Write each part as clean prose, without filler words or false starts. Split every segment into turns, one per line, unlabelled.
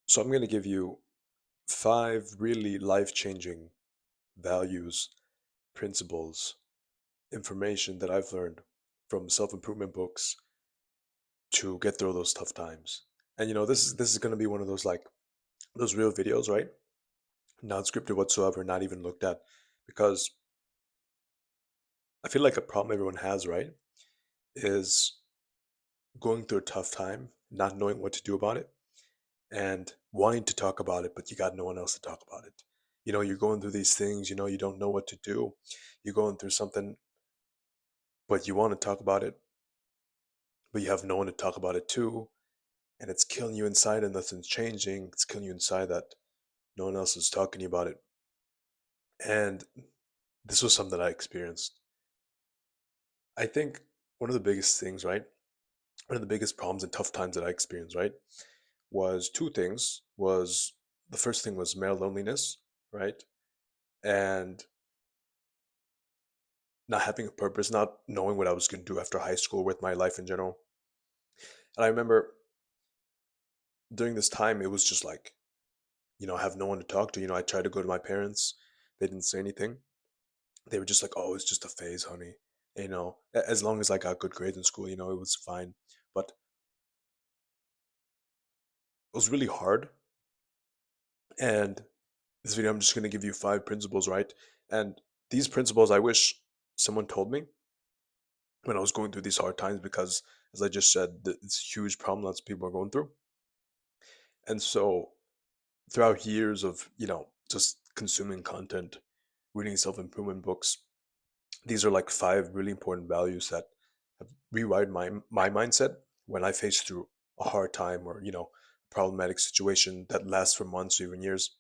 So I'm going to give you five really life-changing values, principles, information that I've learned from self-improvement books to get through those tough times. And this is going to be one of those like those real videos, right? Not scripted whatsoever, not even looked at because I feel like a problem everyone has, right, is going through a tough time, not knowing what to do about it and wanting to talk about it, but you got no one else to talk about it. You're going through these things, you don't know what to do. You're going through something, but you want to talk about it, but you have no one to talk about it to. And it's killing you inside and nothing's changing. It's killing you inside that no one else is talking to you about it. And this was something that I experienced. I think one of the biggest things, right? One of the biggest problems and tough times that I experienced, right, was two things. Was the first thing was male loneliness, right? And not having a purpose, not knowing what I was going to do after high school with my life in general. And I remember during this time, it was just like, I have no one to talk to. I tried to go to my parents. They didn't say anything. They were just like, oh, it's just a phase, honey. As long as I got good grades in school, it was fine. But it was really hard. And this video, I'm just going to give you five principles, right? And these principles, I wish someone told me when I was going through these hard times because, as I just said, it's a huge problem lots of people are going through. And so throughout years of, just consuming content, reading self-improvement books, these are like five really important values that have rewired my mindset when I face through a hard time or, a problematic situation that lasts for months or even years.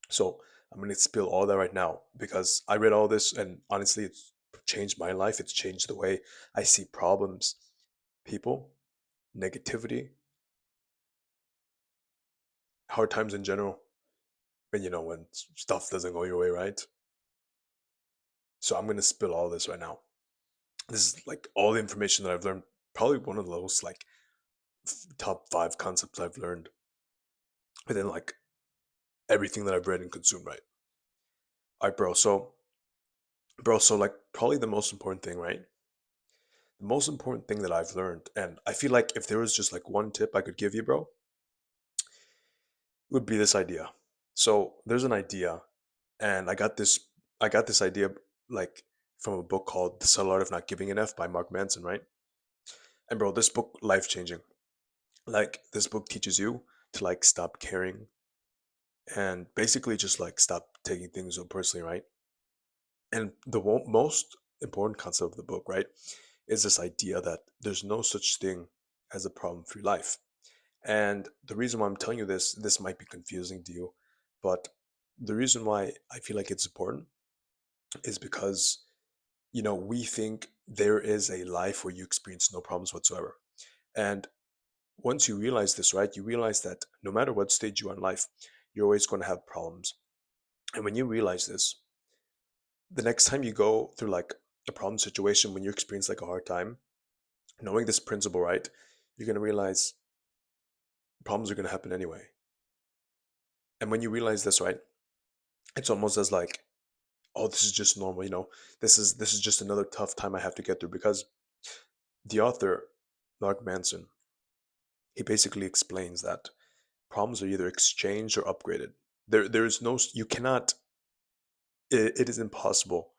So I'm gonna spill all that right now because I read all this and honestly it's changed my life. It's changed the way I see problems, people, negativity, hard times in general, and when stuff doesn't go your way, right? So I'm gonna spill all this right now. This is like all the information that I've learned. Probably one of those like top five concepts I've learned within like everything that I've read and consumed. Right? All right, bro. So like probably the most important thing, right? The most important thing that I've learned, and I feel like if there was just like one tip I could give you, bro, it would be this idea. So there's an idea, and I got this idea like from a book called The Subtle Art of Not Giving an F by Mark Manson, right? And bro, this book life changing. Like this book teaches you to like stop caring and basically just like stop taking things so personally, right? And the most important concept of the book, right, is this idea that there's no such thing as a problem-free life. And the reason why I'm telling you this might be confusing to you, but the reason why I feel like it's important is because, we think there is a life where you experience no problems whatsoever. And once you realize this, right, you realize that no matter what stage you are in life, you're always going to have problems. And when you realize this, the next time you go through like a problem situation, when you experience like a hard time, knowing this principle, right, you're going to realize problems are going to happen anyway. And when you realize this, right, it's almost as like, oh, this is just normal, this is just another tough time I have to get through because the author, Mark Manson, he basically explains that problems are either exchanged or upgraded. There is no, you cannot, it is impossible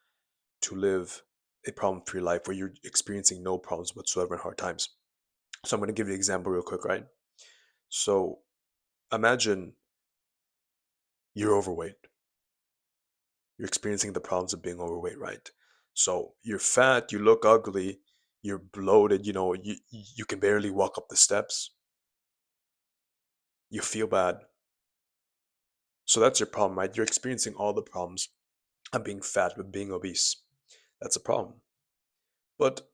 to live a problem-free life where you're experiencing no problems whatsoever in hard times. So I'm going to give you an example real quick, right? So imagine you're overweight. You're experiencing the problems of being overweight, right? So you're fat, you look ugly, you're bloated, you can barely walk up the steps, you feel bad. So that's your problem, right? You're experiencing all the problems of being fat, of being obese. That's a problem. But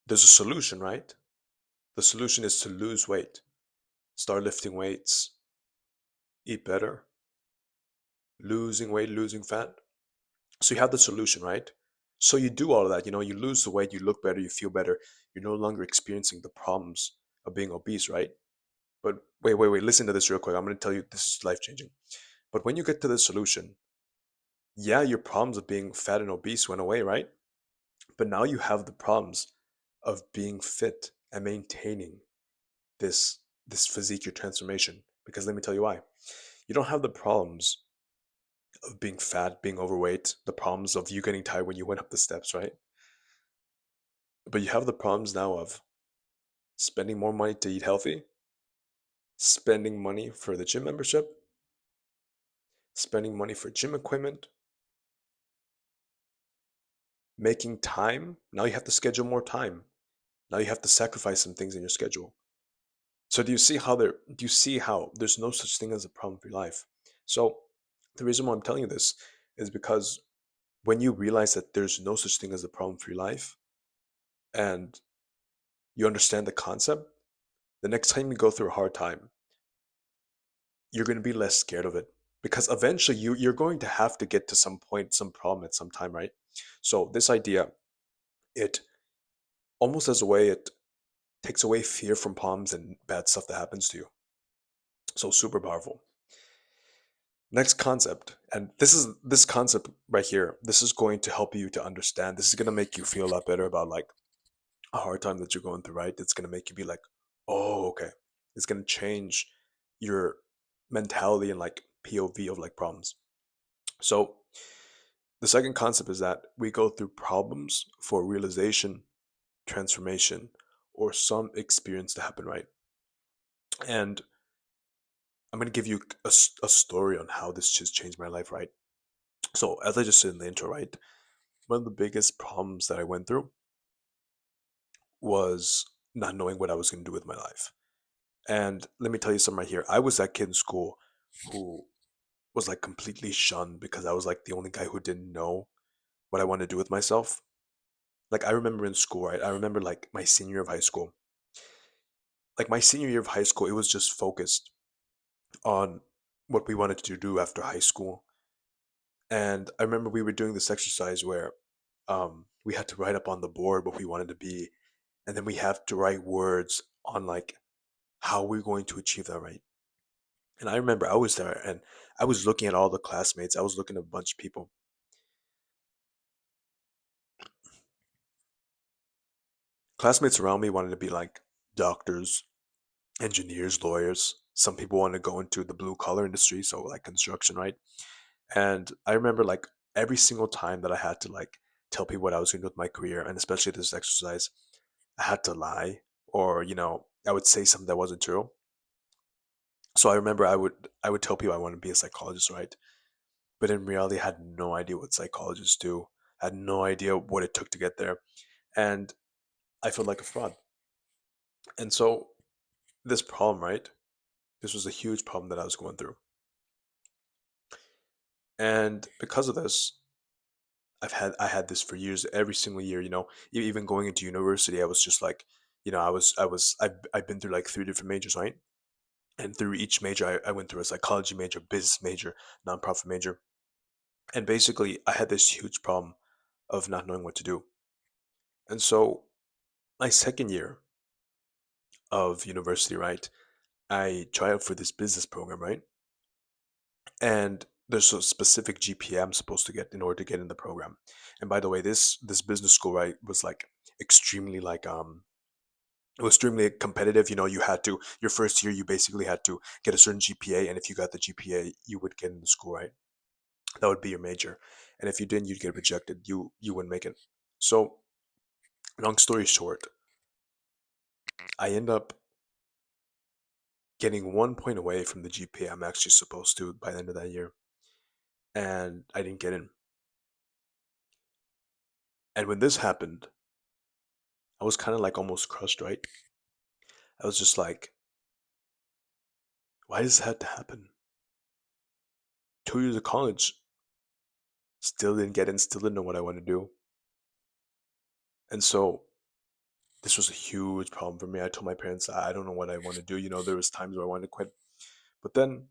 there's a solution, right? The solution is to lose weight, start lifting weights, eat better, losing weight, losing fat. So you have the solution, right? So you do all of that, you lose the weight, you look better, you feel better. You're no longer experiencing the problems of being obese, right? But wait, listen to this real quick. I'm going to tell you this is life changing. But when you get to the solution, yeah, your problems of being fat and obese went away, right? But now you have the problems of being fit and maintaining this physique, your transformation. Because let me tell you why. You don't have the problems of being fat, being overweight, the problems of you getting tired when you went up the steps, right? But you have the problems now of spending more money to eat healthy, spending money for the gym membership, spending money for gym equipment, making time. Now you have to schedule more time. Now you have to sacrifice some things in your schedule. So do you see how there's no such thing as a problem for your life? So the reason why I'm telling you this is because when you realize that there's no such thing as a problem for your life and you understand the concept, the next time you go through a hard time, you're going to be less scared of it because eventually you're going to have to get to some point, some problem at some time, right? So this idea, it almost as a way, it takes away fear from problems and bad stuff that happens to you. So super powerful. Next concept, and this concept right here, this is going to help you to understand. This is going to make you feel a lot better about like a hard time that you're going through, right? It's going to make you be like, oh, okay. It's going to change your mentality and like POV of like problems. So the second concept is that we go through problems for realization, transformation, or some experience to happen, right? And I'm going to give you a story on how this just changed my life, right? So, as I just said in the intro, right? One of the biggest problems that I went through was not knowing what I was going to do with my life. And let me tell you something right here. I was that kid in school who was like completely shunned because I was like the only guy who didn't know what I wanted to do with myself. Like I remember in school, right? I remember like my senior year of high school. Like my senior year of high school, it was just focused on what we wanted to do after high school. And I remember we were doing this exercise where we had to write up on the board what we wanted to be, and then we have to write words on like how we're going to achieve that, right? And I remember I was there and I was looking at all the classmates. I was looking at a bunch of people. Classmates around me wanted to be like doctors, engineers, lawyers. Some people wanted to go into the blue collar industry, so like construction, right? And I remember like every single time that I had to like tell people what I was going to do with my career, and especially this exercise, I had to lie or, I would say something that wasn't true. So I remember I would tell people I want to be a psychologist, right? But in reality, I had no idea what psychologists do. I had no idea what it took to get there. And I felt like a fraud. And so this problem, right? This was a huge problem that I was going through. And because of this, I had this for years, every single year, even going into university, I was just like, I've been through like three different majors, right? And through each major, I went through a psychology major, business major, nonprofit major. And basically, I had this huge problem of not knowing what to do. And so, my second year of university, right, I try out for this business program, right? And there's a specific GPA I'm supposed to get in order to get in the program. And by the way, this business school, right, was like extremely like it was extremely competitive. You had to your first year you basically had to get a certain GPA, and if you got the GPA, you would get in the school, right? That would be your major. And if you didn't, you'd get rejected. You wouldn't make it. So, long story short, I end up getting 1 point away from the GPA I'm actually supposed to by the end of that year, and I didn't get in. And when this happened, I was kind of like almost crushed, right? I was just like, why does this have to happen? 2 years of college, still didn't get in, still didn't know what I want to do. And so this was a huge problem for me. I told my parents I don't know what I want to do. There was times where I wanted to quit. But then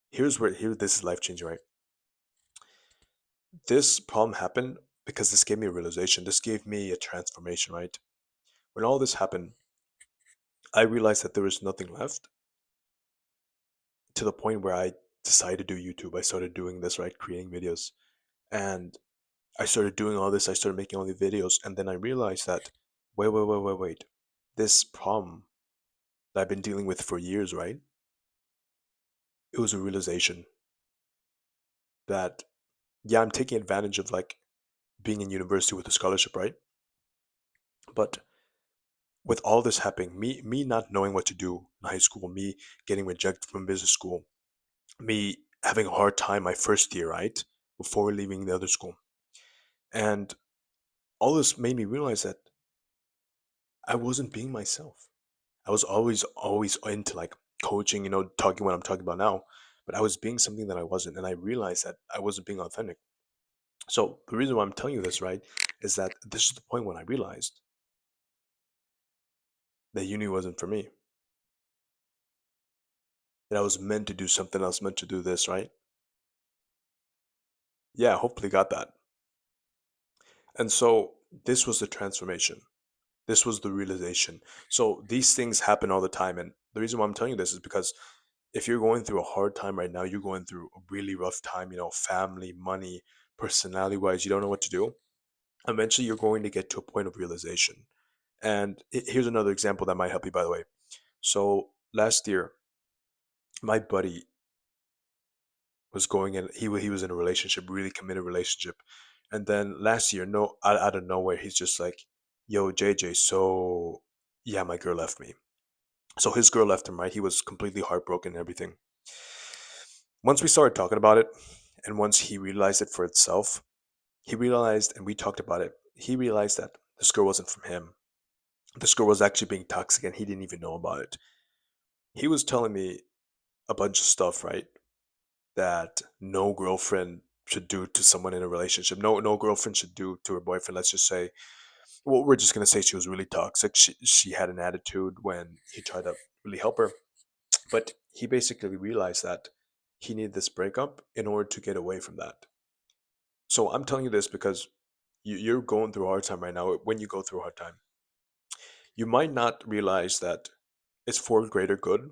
here this is life changing, right? This problem happened because this gave me a realization. This gave me a transformation, right? When all this happened, I realized that there was nothing left to the point where I decided to do YouTube. I started doing this, right? Creating videos. And I started doing all this. I started making all the videos. And then I realized that, wait. This problem that I've been dealing with for years, right? It was a realization that, yeah, I'm taking advantage of like being in university with a scholarship, right? But with all this happening, me not knowing what to do in high school, me getting rejected from business school, me having a hard time my first year, right? Before leaving the other school. And all this made me realize that I wasn't being myself. I was always into like coaching, talking what I'm talking about now, but I was being something that I wasn't. And I realized that I wasn't being authentic. So the reason why I'm telling you this, right, is that this is the point when I realized that uni wasn't for me. That I was meant to do something else, meant to do this, right? Yeah, hopefully got that. And so this was the transformation. This was the realization. So these things happen all the time. And the reason why I'm telling you this is because if you're going through a hard time right now, you're going through a really rough time, family, money, personality wise, you don't know what to do. Eventually, you're going to get to a point of realization. And here's another example that might help you, by the way. So last year, my buddy was going in, he was in a relationship, really committed relationship. And then last year, no, out of nowhere, he's just like, yo, JJ, so yeah, my girl left me. So his girl left him, right? He was completely heartbroken and everything. Once we started talking about it, and once he realized it for itself, he realized, and we talked about it, he realized that this girl wasn't from him. This girl was actually being toxic, and he didn't even know about it. He was telling me a bunch of stuff, right? That no girlfriend should do to someone in a relationship. No girlfriend should do to her boyfriend. Let's just say, well, we're just gonna say she was really toxic. She had an attitude when he tried to really help her. But he basically realized that he needed this breakup in order to get away from that. So I'm telling you this because you're going through a hard time right now. When you go through a hard time, you might not realize that it's for greater good,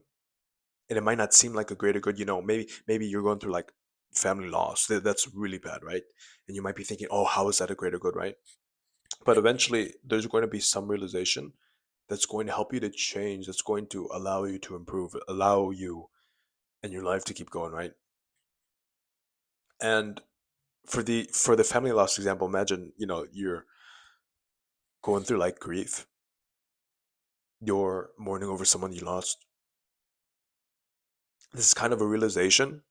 and it might not seem like a greater good. Maybe you're going through like family loss. That's really bad, right? And you might be thinking, oh, how is that a greater good, right? But eventually, there's going to be some realization that's going to help you to change. That's going to allow you to improve, allow you and your life to keep going, right? And for the family loss example, imagine you're going through like grief, you're mourning over someone you lost. This is kind of a realization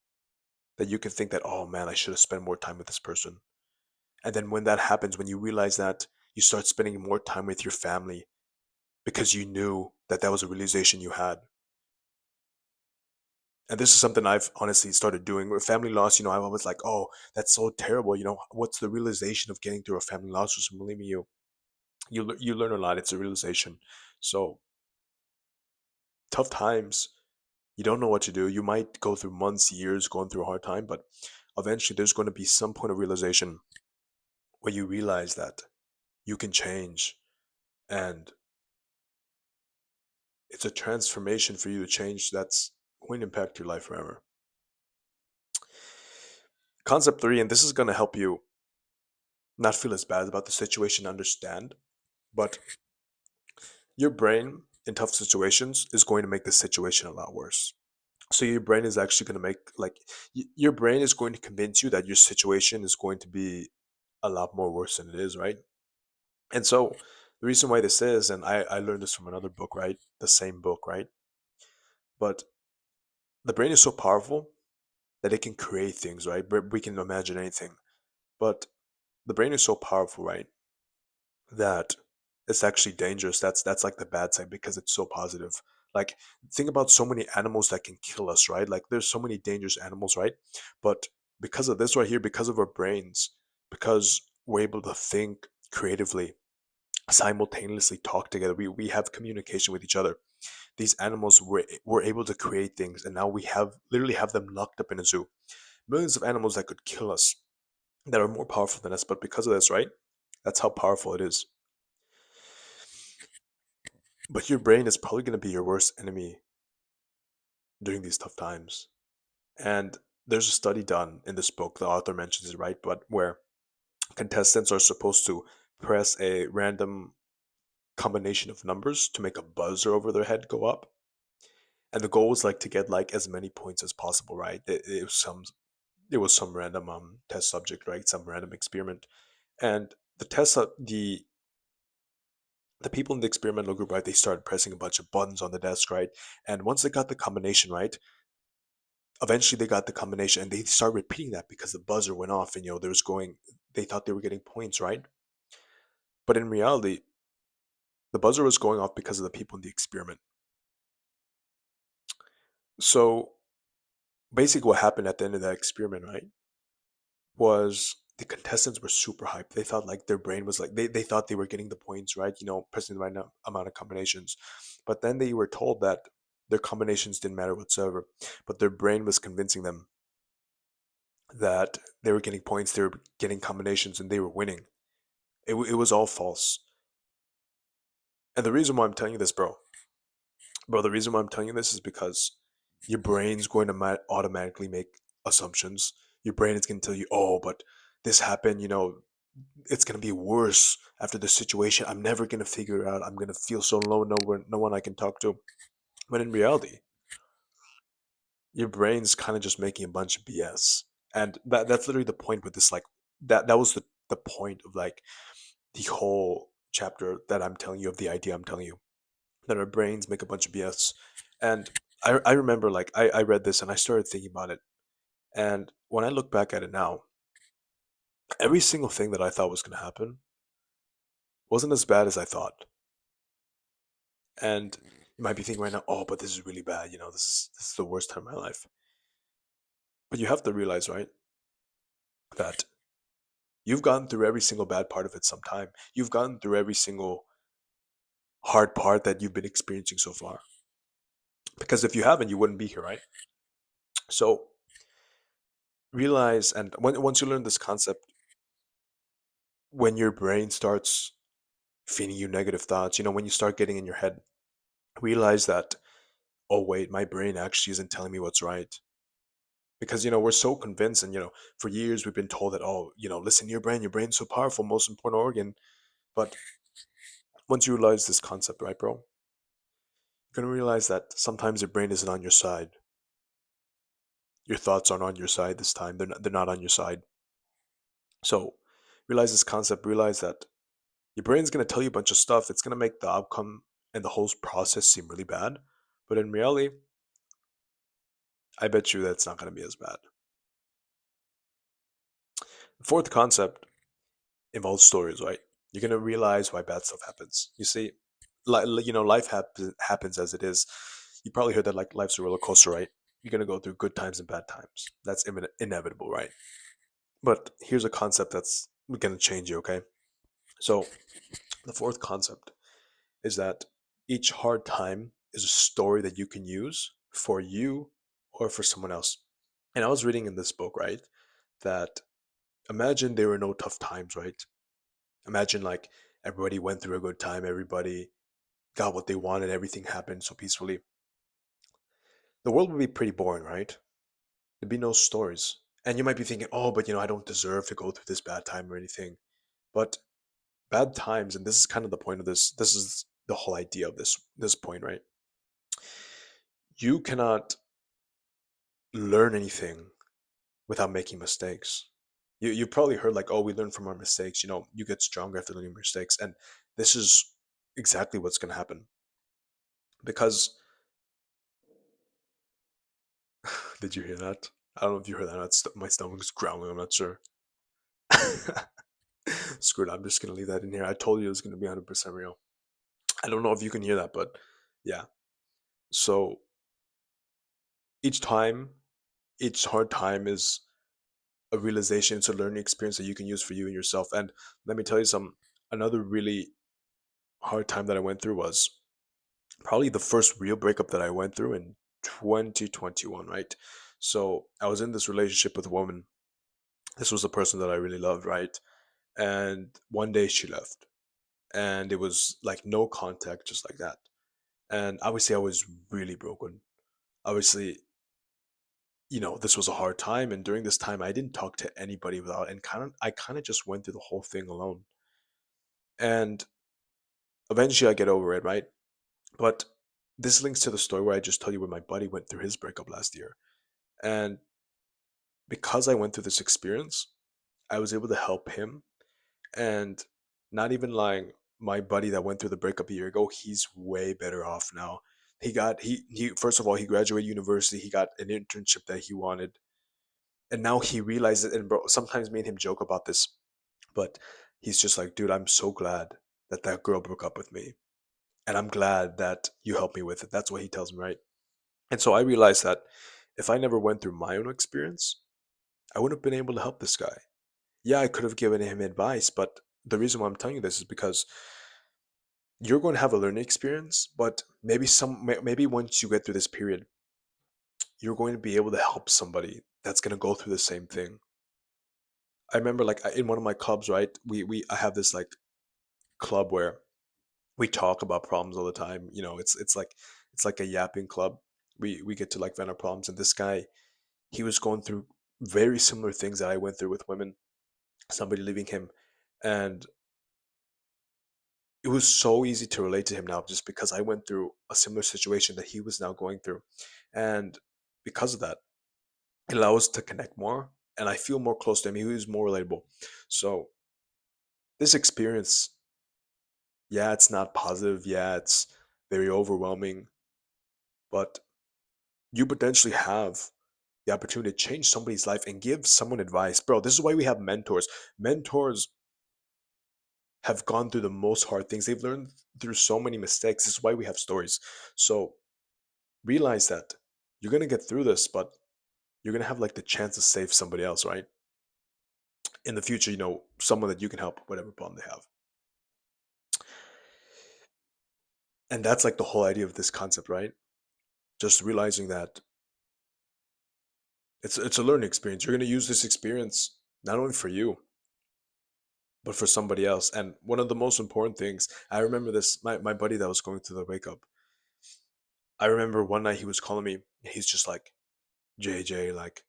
that you can think that, oh man, I should have spent more time with this person. And then when that happens, when you realize that, you start spending more time with your family because you knew that that was a realization you had. And this is something I've honestly started doing with family loss. I was like, oh, that's so terrible. What's the realization of getting through a family loss? Or believe me, you learn a lot. It's a realization. So tough times, you don't know what to do. You might go through months, years going through a hard time, but eventually there's going to be some point of realization where you realize that you can change, and it's a transformation for you to change that's going to impact your life forever. Concept three, and this is going to help you not feel as bad about the situation, understand, but your brain in tough situations is going to make the situation a lot worse. So your brain is actually going to make like your brain is going to convince you that your situation is going to be a lot more worse than it is, right? And so the reason why this is, and I learned this from another book, right? The same book, right? But the brain is so powerful that it can create things, right? We can imagine anything. But the brain is so powerful, right? That it's actually dangerous. That's like the bad side because it's so positive. Like think about so many animals that can kill us, right? Like there's so many dangerous animals, right? But because of this right here, because of our brains, because we're able to think creatively, simultaneously talk together, we have communication with each other. These animals were able to create things, and now we have literally have them locked up in a zoo. Millions of animals that could kill us, that are more powerful than us, but because of this, right? That's how powerful it is. But your brain is probably going to be your worst enemy during these tough times. And there's a study done in this book, the author mentions it, right? But where contestants are supposed to press a random combination of numbers to make a buzzer over their head go up. And the goal was like to get like as many points as possible, right? It was some random test subject, right? Some random experiment. And the people in the experimental group, right, they started pressing a bunch of buttons on the desk, right? And once they got the combination right, eventually they got the combination and they started repeating that because the buzzer went off and they thought they were getting points, right? But in reality, the buzzer was going off because of the people in the experiment. So basically what happened at the end of that experiment, right, was the contestants were super hyped. They thought like their brain was like they thought they were getting the points, right? Pressing the right amount of combinations. But then they were told that their combinations didn't matter whatsoever. But their brain was convincing them that they were getting points, they were getting combinations, and they were winning. It was all false. And the reason why I'm telling you this, bro, the reason why I'm telling you this is because your brain's going to automatically make assumptions. Your brain is going to tell you, oh, but this happened, it's going to be worse after this situation. I'm never going to figure it out. I'm going to feel so alone, no one I can talk to. But in reality, your brain's kind of just making a bunch of BS. And that's literally the point with this, like, that was the point of like the whole chapter that I'm telling you, of the idea I'm telling you, that our brains make a bunch of BS. And I remember like I read this and I started thinking about it. And when I look back at it now, every single thing that I thought was going to happen wasn't as bad as I thought. And you might be thinking right now, oh, but this is really bad. This is the worst time of my life. But you have to realize, right, that you've gone through every single bad part of it sometime. You've gone through every single hard part that you've been experiencing so far. Because if you haven't, you wouldn't be here, right? So realize, and once you learn this concept, when your brain starts feeding you negative thoughts, when you start getting in your head, realize that, oh, wait, my brain actually isn't telling me what's right. Because, we're so convinced, and, for years we've been told that, oh, listen to your brain's so powerful, most important organ. But once you realize this concept, right, bro, you're going to realize that sometimes your brain isn't on your side. Your thoughts aren't on your side this time. They're not on your side. So realize this concept, realize that your brain's going to tell you a bunch of stuff. It's going to make the outcome and the whole process seem really bad. But in reality, I bet you that's not going to be as bad. The fourth concept involves stories, right? You're going to realize why bad stuff happens. You see, life happens as it is. You probably heard that like life's a roller coaster, right? You're going to go through good times and bad times. That's inevitable, right? But here's a concept that's going to change you, okay? So, the fourth concept is that each hard time is a story that you can use for you or for someone else. And I was reading in this book, right, that imagine there were no tough times, right? Imagine like everybody went through a good time, everybody got what they wanted, everything happened so peacefully. The world would be pretty boring, right? There'd be no stories. And you might be thinking, oh, but I don't deserve to go through this bad time or anything. But bad times, and this is kind of the point of this is the whole idea of this point, right? You cannot learn anything without making mistakes. You probably heard like, oh, we learn from our mistakes. You get stronger after learning mistakes, and this is exactly what's going to happen. Because did you hear that? I don't know if you heard that. My stomach's growling. I'm not sure. Screw it. I'm just gonna leave that in here. I told you it was gonna be 100% real. I don't know if you can hear that, but yeah. So each time, each hard time is a realization. It's a learning experience that you can use for you and yourself. And let me tell you some. Another really hard time that I went through was probably the first real breakup that I went through in 2021, right? So I was in this relationship with a woman. This was a person that I really loved, right? And one day she left, and it was like no contact, just like that. And obviously, I was really broken. Obviously, this was a hard time, and during this time I didn't talk to anybody without, and I kind of just went through the whole thing alone. And eventually I get over it, right? But this links to the story where I just told you where my buddy went through his breakup last year. And because I went through this experience, I was able to help him. And not even lying, my buddy that went through the breakup a year ago, he's way better off now. He first of all, he graduated university, he got an internship that he wanted. And now he realizes, and bro, sometimes me and him joke about this, but he's just like, dude, I'm so glad that that girl broke up with me. And I'm glad that you helped me with it. That's what he tells me, right? And so I realized that if I never went through my own experience, I wouldn't have been able to help this guy. Yeah, I could have given him advice, but the reason why I'm telling you this is because you're going to have a learning experience, but maybe once you get through this period, you're going to be able to help somebody that's going to go through the same thing. I remember like in one of my clubs, right? We I have this like club where we talk about problems all the time. It's like a yapping club. We get to like vent our problems, and this guy, he was going through very similar things that I went through with women, somebody leaving him, and it was so easy to relate to him now just because I went through a similar situation that he was now going through. And because of that, it allows us to connect more, and I feel more close to him. He was more relatable. So this experience, yeah, it's not positive, yeah, it's very overwhelming, but you potentially have the opportunity to change somebody's life and give someone advice. Bro, this is why we have mentors. Mentors have gone through the most hard things. They've learned through so many mistakes. This is why we have stories. So realize that you're gonna get through this, but you're gonna have like the chance to save somebody else, right? In the future, someone that you can help with whatever problem they have. And that's like the whole idea of this concept, right? Just realizing that it's a learning experience. You're gonna use this experience not only for you, but for somebody else. And one of the most important things, I remember this, my buddy that was going through the breakup. I remember one night he was calling me, he's just like, JJ, like,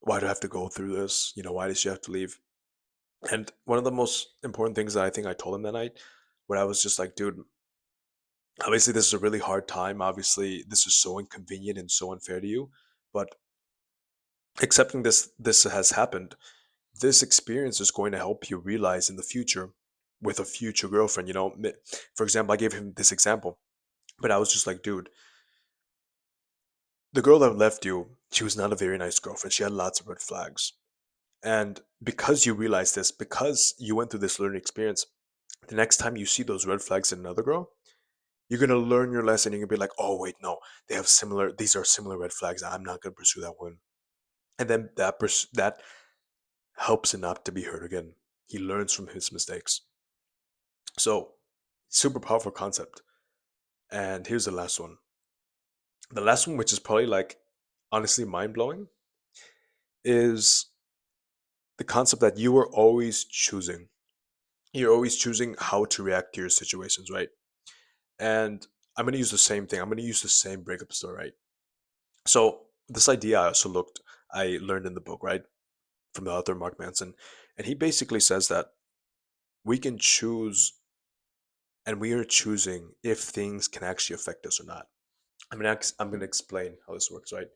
why do I have to go through this? Why did she have to leave? And one of the most important things that I think I told him that night, where I was just like, dude, obviously this is a really hard time. Obviously, this is so inconvenient and so unfair to you. But accepting this has happened, this experience is going to help you realize in the future with a future girlfriend. For example, I gave him this example, but I was just like, dude, the girl that left you, she was not a very nice girlfriend. She had lots of red flags. And because you realize this, because you went through this learning experience, the next time you see those red flags in another girl, you're gonna learn your lesson. You're gonna be like, oh wait, no, these are similar red flags. I'm not gonna pursue that one. And then that helps him not to be hurt again. He learns from his mistakes. So, super powerful concept. And here's the last one. The last one, which is probably like honestly mind blowing, is the concept that you are always choosing. You're always choosing how to react to your situations, right? And I'm going to use the same thing. I'm going to use the same breakup story, right? So, this idea I learned in the book, right? From the author Mark Manson. And he basically says that we can choose and we are choosing if things can actually affect us or not. I'm gonna explain how this works, right?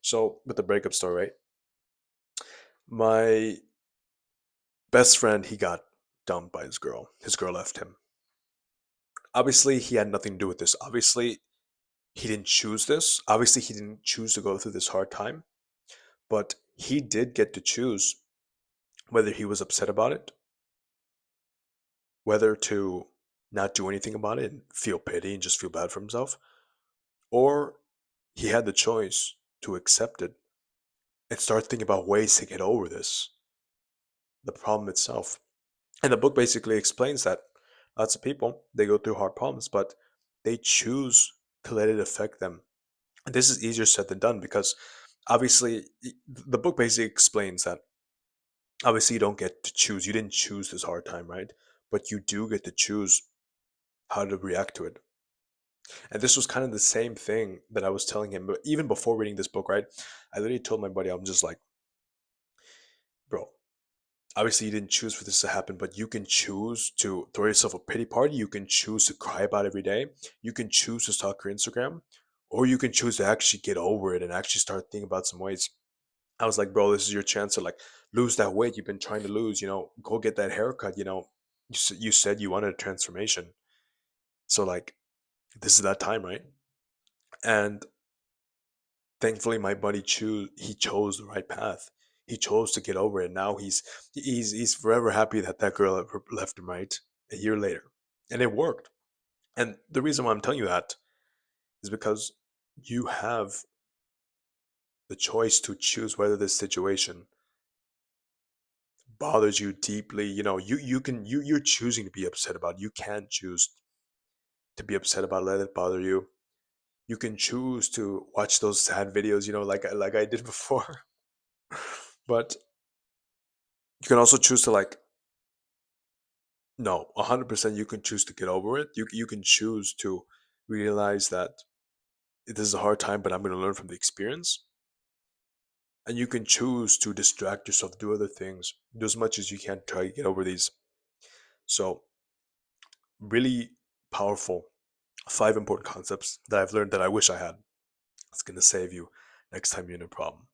So with the breakup story, right? My best friend, he got dumped by his girl. His girl left him. Obviously, he had nothing to do with this. Obviously, he didn't choose this. Obviously, he didn't choose to go through this hard time. But he did get to choose whether he was upset about it, whether to not do anything about it and feel pity and just feel bad for himself, or he had the choice to accept it and start thinking about ways to get over the problem itself. And the book basically explains that lots of people, they go through hard problems, but they choose to let it affect them. And this is easier said than done because obviously the book basically explains that obviously you don't get to choose. You didn't choose this hard time, right? But you do get to choose how to react to it. And this was kind of the same thing that I was telling him, but even before reading this book, right? I literally told my buddy, I'm just like, bro, obviously you didn't choose for this to happen, but you can choose to throw yourself a pity party. You can choose to cry about it every day. You can choose to stalk your Instagram, or you can choose to actually get over it and actually start thinking about some ways. I was like, bro, this is your chance to like lose that weight you've been trying to lose. Go get that haircut. You said you wanted a transformation, so like this is that time, right? And thankfully, my buddy chose the right path. He chose to get over it. Now he's forever happy that that girl left him, right, a year later, and it worked. And the reason why I'm telling you that is because you have the choice to choose whether this situation bothers you deeply. You're choosing to be upset about it. You can choose to be upset about it, let it bother you. You can choose to watch those sad videos, like I did before. But you can also choose to like, no, 100% you can choose to get over it. You can choose to realize that this is a hard time, but I'm going to learn from the experience. And you can choose to distract yourself, do other things, do as much as you can, try to get over these. So, really powerful 5 important concepts that I've learned that I wish I had. It's going to save you next time you're in a problem.